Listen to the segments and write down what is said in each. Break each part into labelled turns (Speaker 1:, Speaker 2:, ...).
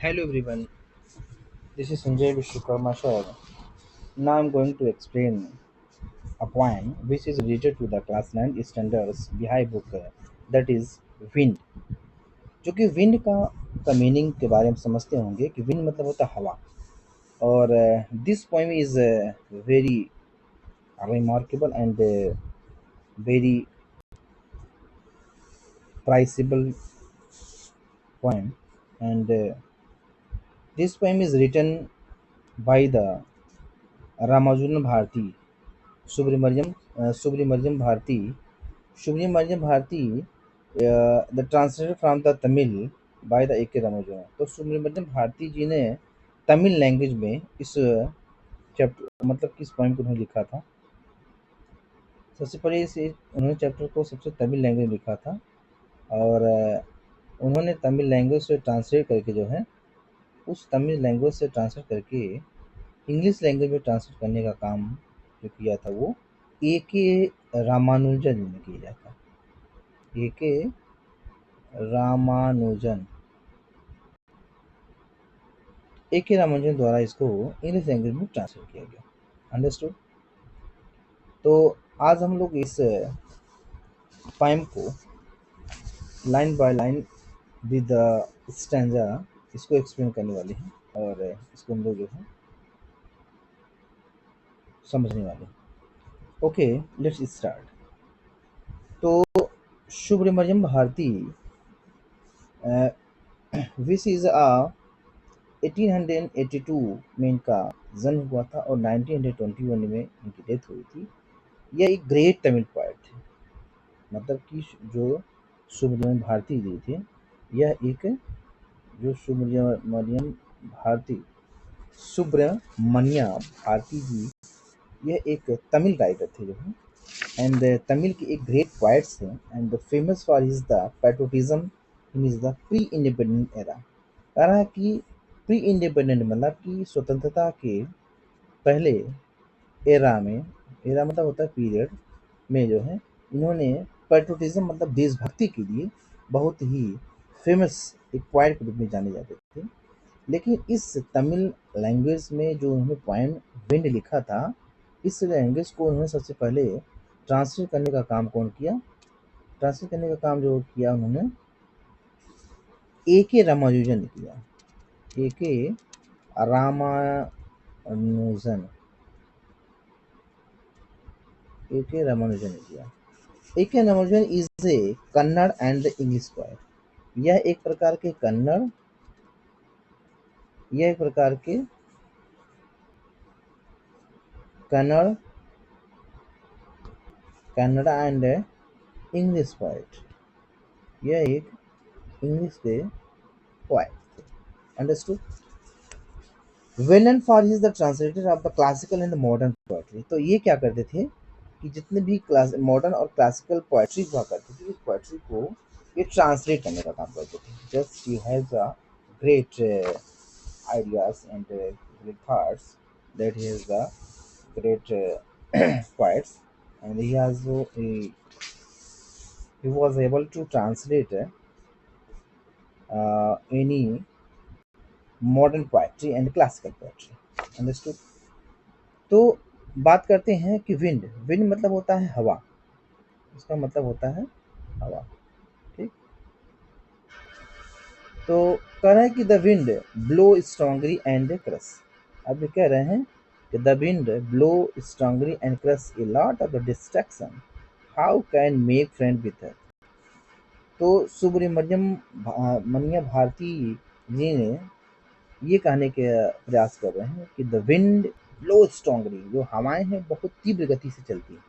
Speaker 1: Hello everyone, this is Sanjay Vishwakarma sir. Now I'm going to explain a poem which is related to the class 9 standards behind book that is wind. जो कि wind का meaning के बारे में समझते होंगे कि wind मतलब होता है हवा और this poem is very remarkable and very praisable poem and this poem is written by the Ramanujan Bharati Subramaniam Bharati. Subramaniam Bharati, the translated from the Tamil by the A.K. Ramanujan. तो सुब्रमण्यम भारती जी ने Tamil language में इस chapter मतलब किस poem को उन्होंने लिखा था। सबसे पहले इस उन्होंने चैप्टर को सबसे तमिल लैंग्वेज में लिखा था और उन्होंने तमिल लैंग्वेज से ट्रांसलेट करके जो है उस तमिल लैंग्वेज से ट्रांसलेट करके इंग्लिश लैंग्वेज में ट्रांसलेट करने का काम जो किया था वो A.K. रामानुजन ने किया था। A.K. रामानुजन A.K. रामानुजन द्वारा इसको इंग्लिश लैंग्वेज में ट्रांसलेट किया गया। अंडरस्टूड। तो आज हम लोग इस पोएम को line by line with stanza इसको एक्सप्लेन करने वाले हैं और इसको हम लोग जो है समझने वाले हैं। Okay, let's start. तो Subramaniam Bharathi which is a 1882 में इनका जन्म हुआ था और 1921 में इनकी डेथ हुई थी। यह एक ग्रेट तमिल पोएट थे। मतलब कि जो सुब्रमण्यम भारती जी थे, यह एक जो सुब्रमण्य भारती जी यह एक तमिल राइटर थे जो है एंड तमिल के एक ग्रेट पोएट्स थे and famous for his the patriotism in is the pre independent era. कह रहा है कि प्री इंडिपेंडेंट मतलब कि स्वतंत्रता के पहले एरा में, एरा मतलब होता है पीरियड में जो है इन्होंने पैट्रोटिज्म मतलब देशभक्ति के लिए बहुत ही फेमस एक पोएट के रूप में जाने जाते थे। लेकिन इस तमिल लैंग्वेज में जो उन्होंने पोएम विंड लिखा था, इस लैंग्वेज को उन्होंने सबसे पहले ट्रांसलेट करने का काम कौन किया? ट्रांसलेट करने का काम जो किया उन्होंने A.K. रामानुजन ने किया। A.K. रामानुजन A.K. रामानुजन ने किया। A.K. Ramanujan is a Kannada and English poet. यह एक प्रकार के कन्नड़, यह एक प्रकार के Kannada Kannada and English poet. यह एक इंग्लिश के पोएट थे। Understood. Well and for his the translator of the classical and modern poetry. तो ये क्या करते थे कि जितने भी क्लास मॉडर्न और क्लासिकल पोएट्री हुआ करती थी, इस पोएट्री को ये ट्रांसलेट करने का काम करते थे। Just he has a great ideas and great thoughts that he is the great poets and he was able to translate any modern poetry and classical poetry. Understood? तो बात करते हैं कि विंड, विंड मतलब होता है हवा, इसका मतलब होता है हवा। ठीक, तो कह रहे हैं कि the wind blow strongly and crush. अब ये कह रहे हैं कि the wind blow strongly and crush a lot of the distraction how can make friend with her. तो सुब्रमण्यम मनिया भारती जी ने ये कहने के प्रयास कर रहे हैं कि द विंड ब्लो स्ट्रांगली, जो हवाएं हैं बहुत तीव्र गति से चलती हैं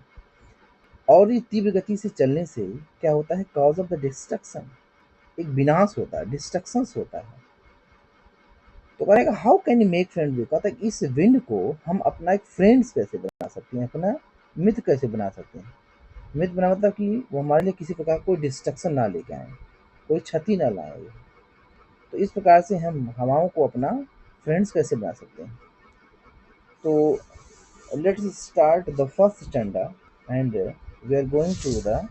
Speaker 1: और ये तीव्र गति से चलने से क्या होता है, कॉज ऑफ द डिस्ट्रक्शन, एक विनाश होता है, डिस्ट्रक्शंस होता है। तो कहेगा how can you make friend with, कहता है इस विंड को हम अपना एक फ्रेंड्स कैसे बना सकते हैं, अपना मित्र कैसे बना सकते हैं। मित्र बना मतलब कि वो हमारे लिए किसी प्रकार कोई डिस्ट्रक्शन ना लेके आए, कोई क्षति ना लाए। तो इस प्रकार से हम हवाओं को अपना फ्रेंड्स कैसे बना सकते हैं। तो let's start the first standard and we are going to the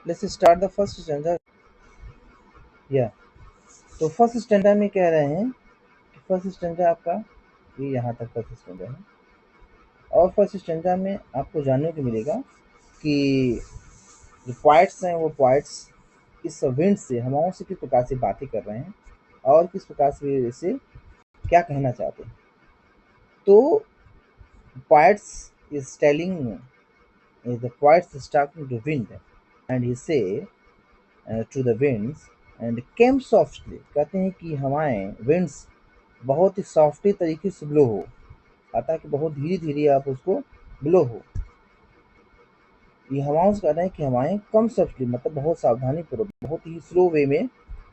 Speaker 1: let's start the first standard. या तो फर्स्ट स्टैंडर्ड में कह रहे हैं कि फर्स्ट स्टैंडर्ड आपका ये यहाँ तक फर्स्ट स्टैंडर्ड है, और फर्स्ट स्टैंडर्ड में आपको जानने को मिलेगा कि जो पोइट्स हैं वो पोइट्स इस विंड से, हवाओं से किस प्रकार से बातें कर रहे हैं और किस प्रकार से क्या कहना चाहते हैं। तो poets is telling the poets is talking to wind, and he say to the winds and came softly, कहते हैं कि हवाएं winds बहुत ही सॉफ्टली तरीके से ब्लो हो, कहता है कि बहुत धीरे धीरे आप उसको ब्लो हो। ये हवाओं से कहते हैं कि हवाएं कम सॉफ्टली मतलब बहुत सावधानी पूर्वक, बहुत ही स्लो वे में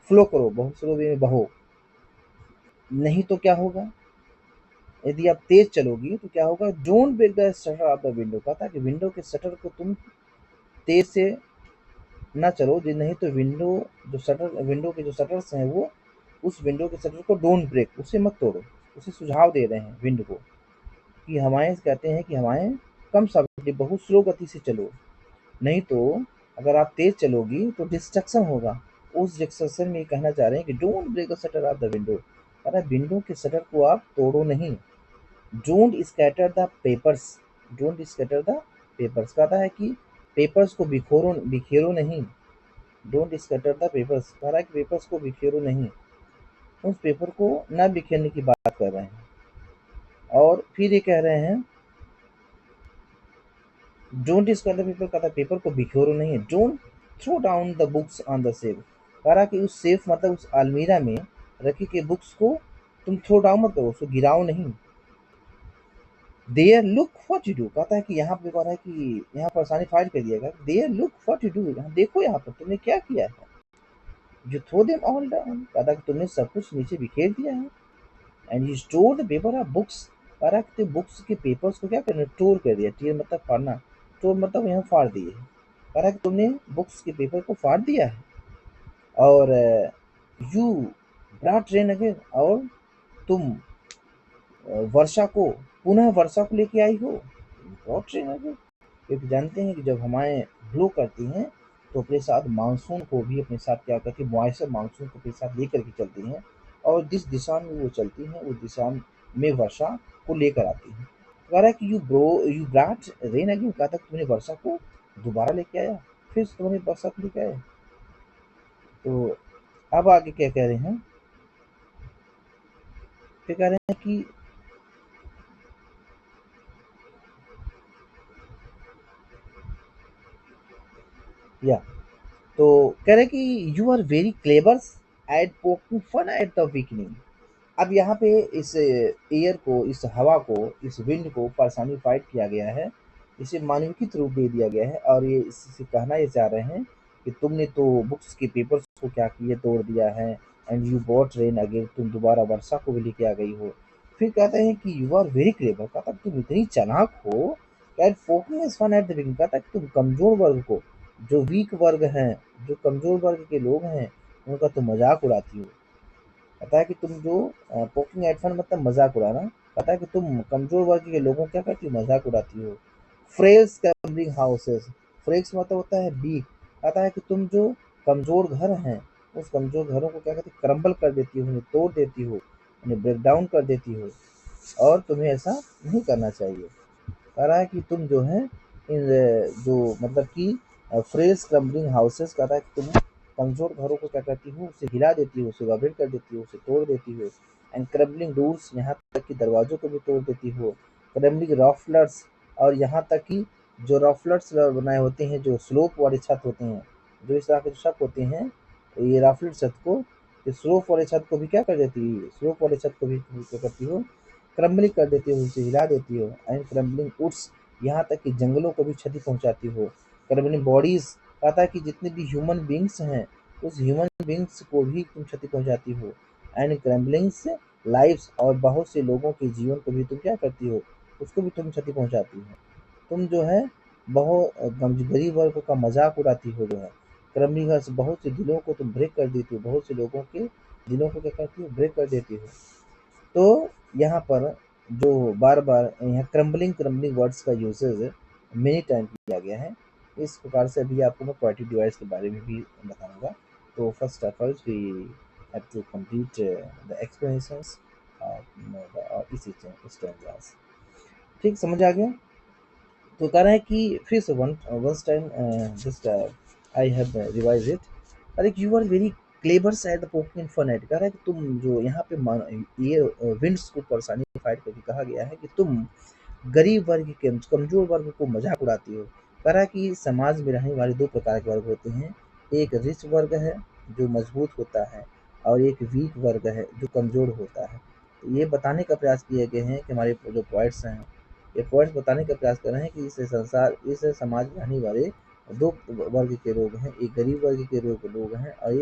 Speaker 1: फ्लो करो, बहुत स्लो वे में बहो, नहीं तो क्या होगा, यदि आप तेज चलोगी तो क्या होगा, don't break the shutter of the window, कहता है कि विंडो के शटर को तुम तेज से ना चलो, जी नहीं तो विंडो के जो शटर्स हैं वो उस विंडो के शटर को डोंट ब्रेक, उसे मत तोड़ो। उसे सुझाव दे रहे हैं विंड को कि हवाएं कहते हैं कि हवाएं कम सावधानी बहुत स्लो गति से चलो, नहीं तो अगर आप तेज चलोगी तो डिस्ट्रक्शन होगा। उस डिस्ट्रक्शन में कहना चाह रहे हैं कि don't break the shutter of the window, अरे विंडो के शटर को आप तोड़ो नहीं। Don't scatter the papers, don't scatter the papers कहता है कि पेपर्स को बिखेरो नहीं। डोंट स्कैटर द पेपर्स कह रहा है कि पेपर्स को बिखेरो नहीं, उस पेपर को न बिखेरने की बात कर रहे हैं। और फिर ये कह रहे हैं डोंट स्कैटर द पेपर, कहता है पेपर को बिखेरो नहीं। Don't throw down the books on the safe, कह रहा कि उस सेफ मतलब उस अलमीरा में रखी के बुक्स को तुम थ्रो डाउन मत करो, उसको गिराओ नहीं। There look what you do, कहता है कि यहाँ पे कह रहा है कि यहाँ पर्सनिफाइड कर दिया गया, there look what you do, यहाँ देखो यहाँ पर तुमने क्या किया है। You throw them all down, कहता है कि तुमने सब कुछ नीचे बिखेर दिया है। And you store the paper of books, कह रहा है कि बुक्स के पेपर्स को क्या करना, स्टोर कर दिया। टीयर मतलब फाड़ना, स्टोर मतलब यहाँ फाड़ दिए। कह रहा है कि तुमने बुक्स के पेपर को फाड़ दिया है। और यू ब्रॉट रेन अगेन, और तुम वर्षा को लेके आई हो। ब्रॉट रेन अगेन, क्योंकि जानते हैं कि जब हवाएं ब्लो करती हैं तो अपने साथ मानसून को भी अपने साथ क्या करती है, मॉइस्चर मानसून को अपने साथ लेकर के चलती हैं, और जिस दिशा में वो चलती हैं उस दिशा में वर्षा को लेकर आती हैं। कह रहा है कि यू ब्रॉट रेन अगेन, कहा था कि तुमने वर्षा को दोबारा लेके आया, फिर तुमने वर्षा को लेके आया। तो अब आगे क्या कह रहे हैं, फिर कह रहे हैं कि या तो कह रहे हैं कि you are very clever at poking fun at the beginning. अब यहाँ पे इस एयर को, इस हवा को, इस विंड को पर्सनिफाइड किया गया है, इसे मानविकित रूप दे दिया गया है, और ये इससे कहना ये चाह रहे हैं कि तुमने तो बुक्स के पेपर्स को क्या किया, तोड़ दिया है। And you bought rain again, तुम दोबारा वर्षा को भी लेके आ गई हो। फिर कहते हैं कि यू आर वेरी क्लेवर, कहता है तुम इतनी चालाक हो, at poking is fun at the beginning, कहता है कि तुम कमजोर वर्ग को, जो वीक वर्ग हैं, जो कमजोर वर्ग के लोग हैं, उनका तुम मजाक उड़ाती हो। पता है कि तुम जो पोकिंग एट फन मतलब मजाक उड़ाना, पता है कि तुम कमजोर वर्ग के लोगों क्या करती हो, मजाक उड़ाती हो। फ्रेल्स क्रम्बलिंग हाउसेस, फ्रेल्स मतलब होता है वीक, कहता है कि तुम जो कमजोर घर हैं उस कमजोर घरों को क्या कहते हैं, क्रम्बल कर देती हो, उन्हें तोड़ देती हो, उन्हें ब्रेक डाउन कर देती हो, और तुम्हें ऐसा नहीं करना चाहिए। कह रहा है कि तुम जो है इन जो मतलब कि फ्रेज क्रम्बलिंग हाउसेस, कहता है कि तुम कमजोर घरों को क्या करती हो, उसे हिला देती हो, उसे वाइब्रेट कर देती हो, उसे तोड़ देती हो। एंड क्रम्बलिंग डोर्स, यहाँ तक कि दरवाजों को भी तोड़ देती हो। क्रम्बलिंग रॉफलर्स, और यहाँ तक कि जो रॉफलर्स बनाए होते हैं, जो स्लोप वाले छत होते हैं, जो इस तरह के छत होते हैं, ये रॉफलर छत को, स्लोप वाले छत को भी क्या कर देती है, स्लोप वाले छत को भी क्या करती हो, क्रम्बलिंग कर देती हो, उसे हिला देती हो। एंड क्रम्बलिंग वुड्स, यहाँ तक कि जंगलों को भी क्षति पहुंचाती हो। क्रम्बलिंग बॉडीज, कहता है कि जितने भी ह्यूमन बींग्स हैं उस ह्यूमन बींग्स को भी तुम क्षति पहुंचाती हो। एंड क्रम्बलिंग्स लाइफ्स, और बहुत से लोगों के जीवन को भी तुम क्या करती हो, उसको भी तुम क्षति पहुंचाती हो। तुम जो है बहुत गरीब वर्ग का मजाक उड़ाती हो, जो है क्रम्बलिंग से बहुत से दिलों को तुम ब्रेक कर देती हो, बहुत से लोगों के दिलों को क्या करती हो, ब्रेक कर देती हो। तो यहाँ पर जो बार बार यहाँ क्रम्बलिंग क्रम्बलिंग वर्ड्स का यूसेज मेनी टाइम किया गया है। इस प्रकार से अभी आपको मैं पोएटिक डिवाइस के बारे में भी बताऊंगा। तो first of all we have to complete the explanations of इसी स्टैंजास। ठीक, समझ आ गया? तो कह रहा है कि फिर से once time just I have revise it. अरे you are very clever side the poking fun at. कह रहा है कि तुम जो यहाँ पे ये विंड्स को परेशानी फाइट करके कहा गया है कि तुम गरीब वर्ग के कमजोर वर्ग को मजाक उड़ाती हो। कह रहा है कि समाज में रहने वाले दो प्रकार के वर्ग होते हैं। एक रिच वर्ग है जो मजबूत होता है, और एक वीक वर्ग है जो कमजोर होता है। तो ये बताने का प्रयास किए गए हैं कि हमारे जो पॉइंट्स हैं, ये पॉइंट्स बताने का प्रयास कर रहे हैं कि इस समाज में रहने वाले दो वर्ग के लोग हैं। एक गरीब वर्ग के लोग हैं, और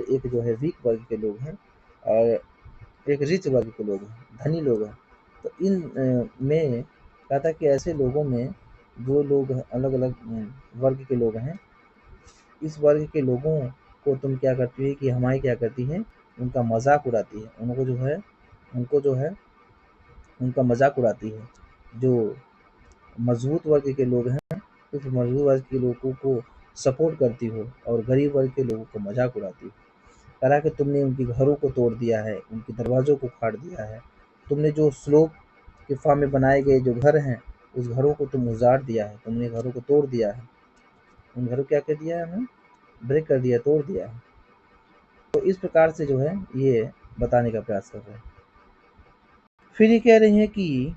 Speaker 1: एक जो है वीक वर्ग के लोग हैं, और एक रिच वर्ग के लोग हैं, धनी लोग हैं। तो इन में कहता है कि ऐसे लोगों में जो लोग अलग अलग वर्ग के लोग हैं, इस वर्ग के लोगों को तुम क्या करती है कि हमारी क्या करती है, उनका मजाक उड़ाती है। उनको जो है उनका मजाक उड़ाती है। जो मजबूत वर्ग के लोग हैं, उस मजबूत वर्ग के लोगों को सपोर्ट करती हो, और गरीब वर्ग के लोगों को मजाक उड़ाती हो। करा कि तुमने उनके घरों को तोड़ दिया है, उनके दरवाज़ों को फाड़ दिया है। तुमने जो स्लोप के फॉर्म में बनाए गए जो घर हैं, उस घरों को तुम उजाड़ दिया है, तुमने घरों को तोड़ दिया है। उन घरों को क्या कर दिया है, हमें ब्रेक कर दिया, तोड़ दिया है। तो इस प्रकार से जो है ये बताने का प्रयास कर रहे हैं। फिर ये कह रहे हैं कि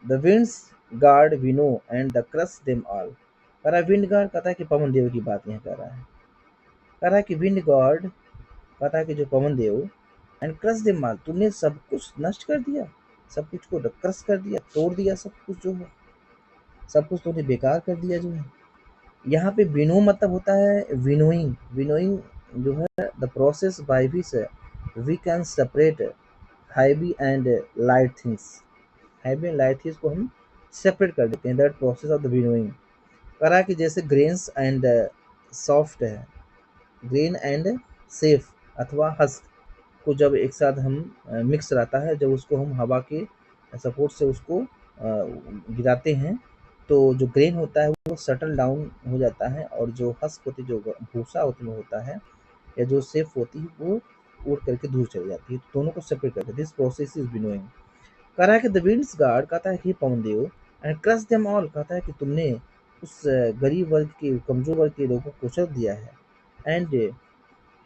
Speaker 1: the winds god winnow and the crush them all. कह रहा है विंड गार्ड, कहता है कि पवन देव की बात यहाँ कर रहा है। कह रहा है कि विंड गॉड, कहता है कि जो पवन देव, एंड क्रश देम ऑल, तुमने सब कुछ नष्ट कर दिया, सब कुछ को क्रश कर दिया, तोड़ दिया, सब कुछ जो है, सब कुछ तुमने बेकार कर दिया जो है। यहाँ पे विनो मतलब होता है विनोइंग। विनोइंग जो है the process by which we can separate heavy and light things. Heavy and light things को हम सेपरेट कर देते हैं, that process of the winnowing. करा कि जैसे ग्रेन्स एंड सॉफ्ट है, ग्रेन एंड सेफ अथवा हस्क को जब एक साथ हम मिक्स रहता है, जब उसको हम हवा के सपोर्ट से उसको गिराते हैं, तो जो ग्रेन होता है वो सटल डाउन हो जाता है, और जो हस्क होती है, जो भूसा उसमें होता है, या जो सेफ होती है, वो उड़ करके दूर चली जाती है। तो दोनों को सेपरेट करते हैं। This process is winnowing. कह रहा है कि द विंड्स गार्ड, कहता है कि पवन देव, एंड क्रश देम ऑल, कहता है कि तुमने उस गरीब वर्ग के, कमजोर वर्ग के लोगों को कुचल दिया है। And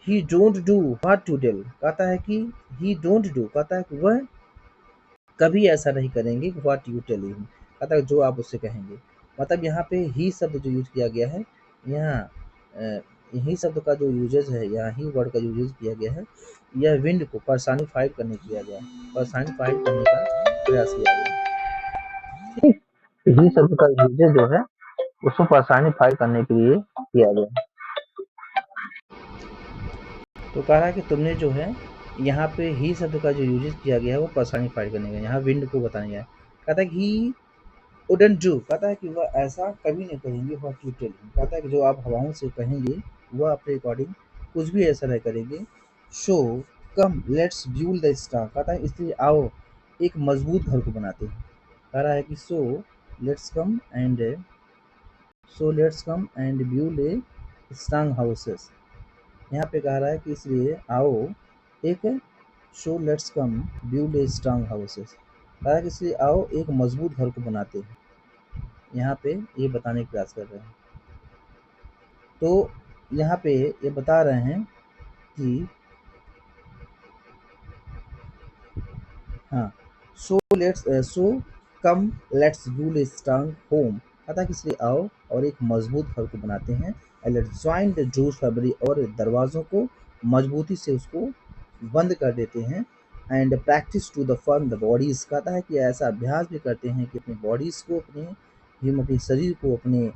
Speaker 1: he don't do what to tell, कहता है कि ही डोंट डू, कहता है कि वह कभी ऐसा नहीं करेंगे व्हाट यू टेल हिम, कहता है जो आप उससे कहेंगे। मतलब यहाँ पे ही शब्द जो यूज किया गया है, यहाँ ही शब्द का जो यूजेज है, यहाँ ही वर्ड का यूजेज किया गया है, यह विंड को पर्सनिफाइड करने किया गया, पर्सनिफाइड करने का प्रयास किया गया। ही शब्द का यूजेज जो है उसको पर्सनिफाई करने के लिए किया गया। तो कह रहा है कि तुमने जो है यहाँ पे ही शब्द का जो यूजेज किया गया है वो पर्सनिफाइड करने का, यहाँ विंड को बताने गया है। कहता है कि ही वुडंट डू, कहता है कि वह ऐसा कभी नहीं करेंगे व्हाट यू टेल हिम, कहता है कि जो आप हवाओं से कहेंगे वह अपने अकॉर्डिंग कुछ भी ऐसा नहीं करेंगे। Show come let's ब्यूल the star, कहता है इसलिए आओ एक मजबूत घर को बनाते हैं। कह रहा है कि let's come and build a strong houses. यहाँ पे कह रहा है कि इसलिए आओ एक शो let's come build a strong houses, कहा कि इसलिए आओ एक मजबूत घर को बनाते हैं। यहाँ पे ये बताने का प्रयास कर रहे हैं। तो यहाँ पे ये बता रहे हैं कि हाँ, so come let's build a strong home, कहता कि इसलिए आओ और एक मजबूत घर को बनाते हैं। Let's join the juice family, और दरवाज़ों को मजबूती से उसको बंद कर देते हैं। And practise to the firm the bodies, कहता है कि ऐसा अभ्यास भी करते हैं कि अपनी बॉडीज़ को, अपने शरीर को, अपने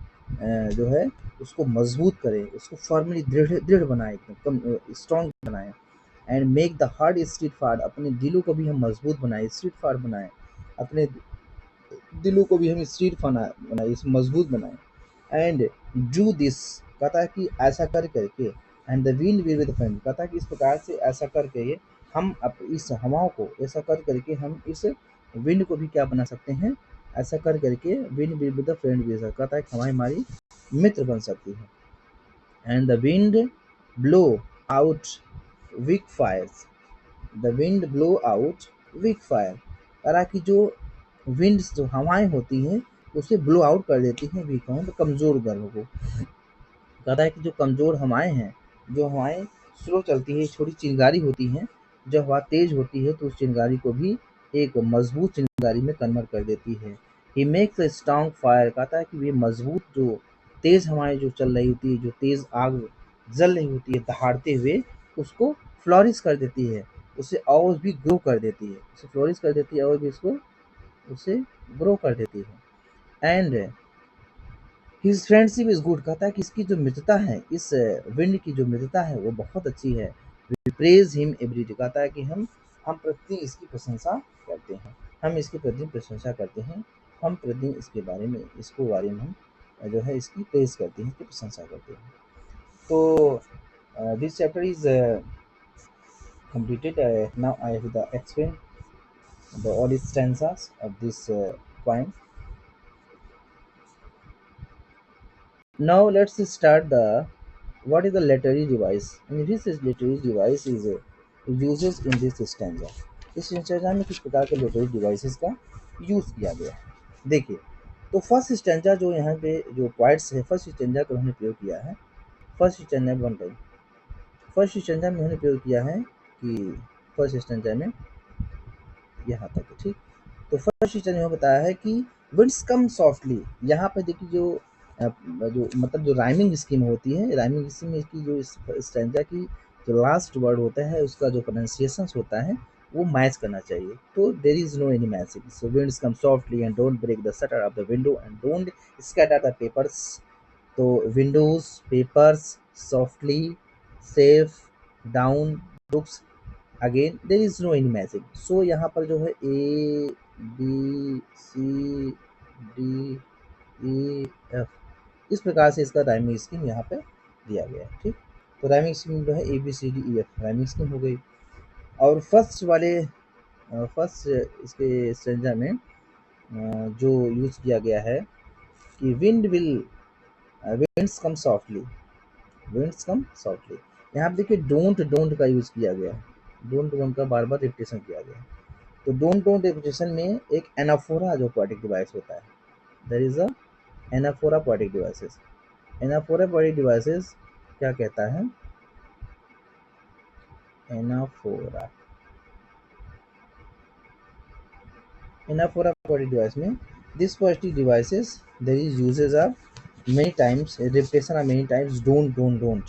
Speaker 1: जो है उसको मजबूत करें, उसको फर्मली दृढ़ दृढ़ बनाए, एकदम स्ट्रॉन्ग बनाए। And make the heart steadfast, अपने दिलों को भी हम मजबूत बनाए, स्ट्रीट फार्ड बनाए, अपने दिलों को भी हम स्ट्रीट बनाए, मजबूत बनाए। एंड डू दिस, कहता है कि ऐसा कर करके, and the wind will with friend, कहता है कि इस प्रकार से ऐसा करके हम इस हवाओं को ऐसा कर करके हम इस विंड को भी क्या बना सकते हैं, ऐसा कर करके wind will be the friend भी हो सकता है, हवाएं हमारी मित्र बन सकती है। And the wind blow out weak fires, the wind blow out weak fire, हालांकि जो विंड्स जो हवाएं होती हैं उसे ब्लो आउट कर देती हैं वीक, तो कमजोर गर्म को। कहता है कि जो कमजोर हवाएं हैं, जो हवाएं स्लो चलती है, छोटी चिंगारी होती हैं, जब हवा तेज होती है तो उस चिंगारी को भी एक मजबूत चिंगारी में कन्वर्ट कर देती है। He makes a strong fire, कहता है कि ये मजबूत जो तेज हवाएं जो चल रही होती है, जो तेज आग जल रही होती है दहाड़ते हुए, उसको फ्लोरिश कर देती है, उसे और भी ग्रो कर देती है, उसे फ्लोरिश कर देती है और भी इसको उसे ग्रो कर देती है। And his friendship is good, कहता है कि इसकी जो मित्रता है, इस विंड की जो मित्रता है वो बहुत अच्छी है। We praise him every day, कहता है कि हम प्रतिदिन इसकी प्रशंसा करते हैं, हम इसकी प्रतिदिन प्रशंसा करते हैं, हम प्रतिदिन इसके बारे में, इसको बारे में हम जो है इसकी प्रेज करते हैं, इसकी प्रशंसा करते हैं। तो this chapter is completed. Now I have the explain the all stanzas of this poem. Now let's start the what is the literary device. In this literary device is uses in this stanza. इस stanza में किस प्रकार के literary devices का use किया गया है, देखिए। तो फर्स्ट स्टेंजा जो यहाँ पे जो पॉइंट्स है, फर्स्ट स्टेंजा का उन्होंने प्रयोग किया है, first stanza one time, first stanza में उन्होंने प्रयोग किया है कि फर्स्ट स्टेंजा में यहाँ तक है, ठीक। तो फर्स्ट स्टेंजा में बताया है कि विंड्स कम सॉफ्टली, यहाँ पे देखिए जो मतलब जो राइमिंग स्कीम होती है, राइमिंग स्कीम में इसकी जो स्टैंजा की जो लास्ट वर्ड होता है उसका जो प्रोनाउंसिएशन होता है वो मैच करना चाहिए। तो there is no any matching. So winds come softly and don't break the shutter of the window and don't scatter the papers. तो windows, papers, softly, safe, down, books, again there is no any matching. So यहाँ पर जो है A B C D E F, इस प्रकार से इसका rhyming scheme यहाँ पे दिया गया है, ठीक। तो राइमिंग स्कीम जो है A B C D E F rhyming scheme हो गई। और फर्स्ट वाले फर्स्ट इसके स्टेंजा में जो यूज किया गया है कि winds come softly, winds come softly, यहाँ पे देखिए डोंट डोंट का यूज किया गया है, डोंट डोंट का बार बार रिपीटेशन किया गया है। तो डोंट डोंट रिपीटेशन में एक एनाफोरा जो पोएटिक डिवाइस होता है, there is a anaphora poetic devices. Anaphora poetic devices क्या कहता है, एनाफोरा, एनाफोरा पोएटिक डिवाइस में this poetic devices there is uses of many times, repetition of many times don't don't don't,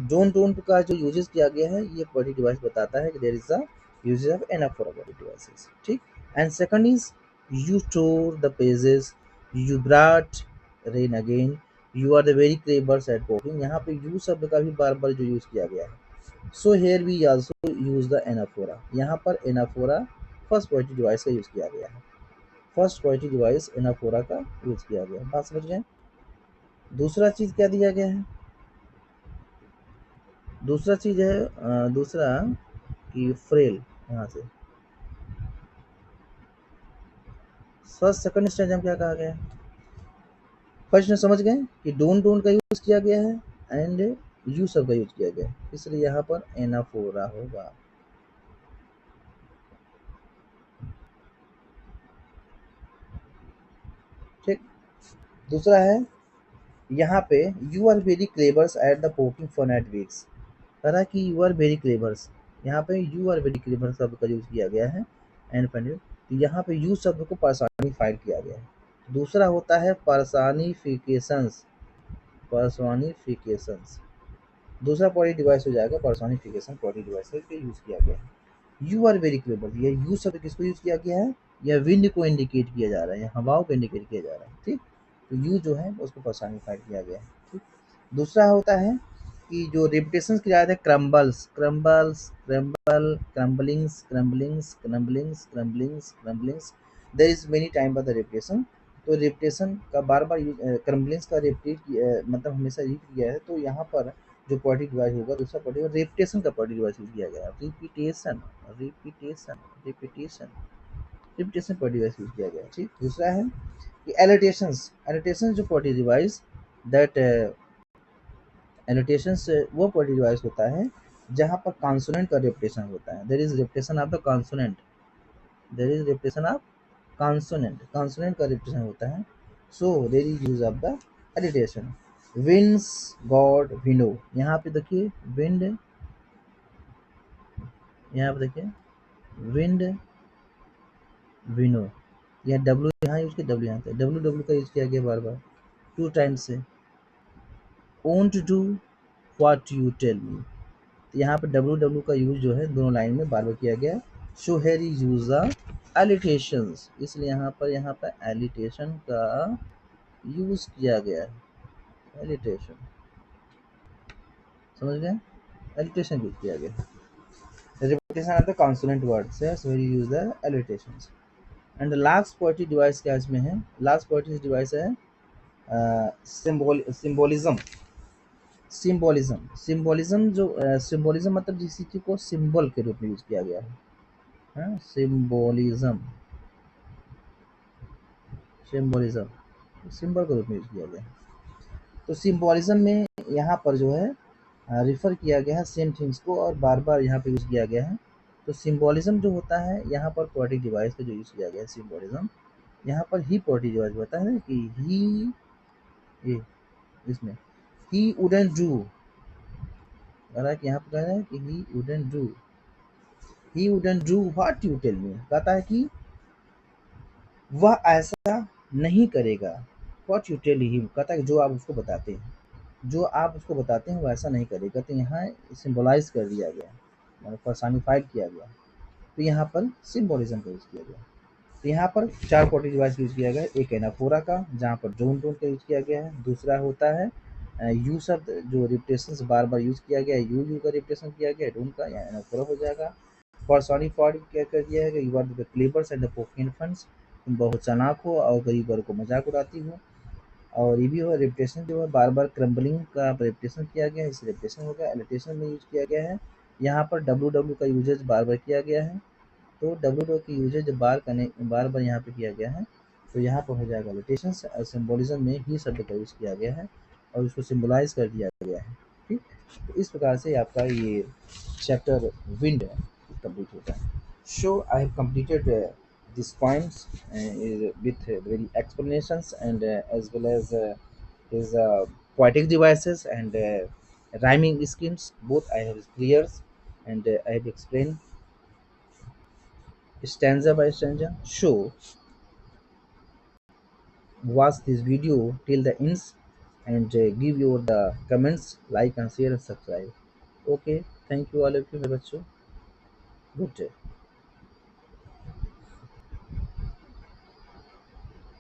Speaker 1: don't don't का जो uses किया गया है ये पोएटिक डिवाइस बताता है कि there is a uses of anaphora poetic devices, ठीक। And second is you tore the pages, you brought rain again, you are the very clever at talking, यहाँ पे यू शब्द का भी बार बार जो यूज किया गया है। So here we also use the anaphora, यहाँ पर एनाफोरा फर्स्ट पोएटिक डिवाइस का यूज किया गया है, फर्स्ट पोएटिक डिवाइस एनाफोरा का यूज किया गया है, बात समझ गए। दूसरा चीज क्या दिया गया है, दूसरा चीज है दूसरा कि फ्रेल, यहाँ से फर्स्ट सेकंड स्टेज में क्या कहा गया है, फर्स्ट में समझ गए कि डोंट डोंट का यूज किया गया है एंड यू सब का यूज किया गया है, इसलिए यहाँ पर एनाफोरा होगा, ठीक। दूसरा है यहाँ पे you are very clevers at the poking fun at weaks, कहा कि यू आर वेरी क्लेवर्स, यहाँ पे यू आर वेरी क्लेवर शब्द का यूज किया गया है एंड तो यहाँ पे यू शब्द को पर्सनिफाइड किया गया है। दूसरा होता है पर्सनिफिकेशंस, पर्सनिफिकेशंस दूसरा पॉइंट डिवाइस हो जाएगा, पर्सनिफिकेशन पॉइंट डिवाइस पे यूज किया गया है। यू आर वेरी क्लेवर, ये यू शब्द किसको यूज किया गया है, यह विंड को इंडिकेट किया जा रहा है, या हवाओं को इंडिकेट किया जा रहा है, ठीक। तो यू जो है उसको पर्सनिफाइड किया गया है, ठीक। दूसरा होता है कि जो रिपीटेशन किया जाता है crumbles, crumbles, crumble, crumblings, crumblings, crumblings, crumblings, crumblings, there is many time by the repetition. तो रिपीटेशन का बार बार यूज, क्रम्बलिंग्स का रिपीट मतलब हमेशा रिपीट किया है, तो यहाँ पर जो पोएटिक डिवाइस होगा दूसरा पोएटिक रिपीटेशन का पोएटिक डिवाइस यूज किया गया है, repetition, repetition, repetition. Repetition poetic device use किया गया है। ठीक, दूसरा है कि एलोटेशंस। एलोटेशंस जो पोएटिक डिवाइस दैट एनोटेशंस वो पोएटिक डिवाइस होता है जहाँ पर कॉन्सोनेंट का रिपीटेशन होता है। There is repetition of the consonant, there is repetition of consonant, consonant का रिपीटेशन होता है। So there is use of the alliteration. Winds god window, यहाँ पे देखिए विंड, यहाँ पे देखिए विंड विनो, यह डब्ल्यू यहाँ यूज किया, डब्ल्यू यहाँ पे, डब्ल्यू डब्ल्यू का यूज किया गया बार बार 2 टाइम्स से। Won't do what you tell me, तो यहाँ पे डब्ल्यू डब्ल्यू का यूज जो है दोनों लाइन में बार बार किया गया है। शो हेयर यूज द एलिटेशंस, इसलिए यहाँ पर एलिटेशन का यूज किया गया है। एलिटेशन, समझ गए, एलिटेशन यूज किया गया है। Repetition of the consonant words है, so use the alliterations. And last poetic device क्या इसमें है, लास्ट पोएटिक डिवाइस है सिंबोलिज्म। सिंबोलिज्म जो सिंबोलिज्म मतलब जिस चीज को सिंबल के रूप में यूज किया गया है, सिंबोलिज्म, सिंबोलिज्म सिंबल के रूप में यूज किया गया है। तो सिंबोलिज्म में यहाँ पर जो है रिफर किया गया है सेम थिंग्स को और बार बार यहाँ पे यूज किया गया है। तो सिंबोलिज्म जो होता है यहाँ पर पोएटिक डिवाइस का जो यूज किया गया है सिंबोलिज्म, यहाँ पर ही पोएटिक डिवाइस होता है कि ही, ये इसमें ही वुडंट डू, अगर यहाँ पर कह रहा है कि he wouldn't do what you tell me, कहता है कि वह ऐसा नहीं करेगा। व्हाट यू टेल हिम, कहता है कि जो आप उसको बताते हैं, जो आप उसको बताते हैं वो ऐसा नहीं करेगा। तो यहाँ सिंबलाइज कर दिया गया, मतलब पर्सनिफाइड किया गया। तो यहाँ पर सिंबोलिज्म का यूज किया गया। तो यहाँ पर 4 पोएटिक डिवाइस यूज किया गया है। एक एनाफोरा का, जहाँ पर डोंट डोंट का यूज किया गया है। दूसरा होता है यू शब्द, जो रिपीटेशन बार बार यूज किया गया है, यू का रिपीटेशन किया गया है, डोंट का, यहाँ एनाफोरा हो जाएगा। पर्सनिफाइड क्या कर दिया है कि you are the clevers and the poking funds, तुम बहुत चालाक हो और गरीबों को मजाक उड़ाती हो। और ये भी हो रेपुटेशन जो है बार बार क्रम्बलिंग का रेपुटेशन किया गया है, इस रेपुटेशन हो गया। एलिटेशन में यूज किया गया है। यहाँ पर डब्ल्यू डब्ल्यू का यूजेज बार बार किया गया है। तो डब्ल्यू डब्ल्यू की यूजेज बार बार यहाँ पे किया गया है, तो यहाँ पर हो जाएगा एलिटेशन। सिम्बोलिज्म में ही शब्द का यूज किया गया है और उसको सिम्बलाइज कर दिया गया है। ठीक, तो इस प्रकार से आपका ये चैप्टर विंड कंप्लीट होता है। So I have completed these points with very explanations and as well as his poetic devices and rhyming schemes. Both I have clear and I have explained stanza by stanza. So watch this video till the ends and give your the comments, like and share and subscribe. Okay, thank you all of you, my bachcho. Good day.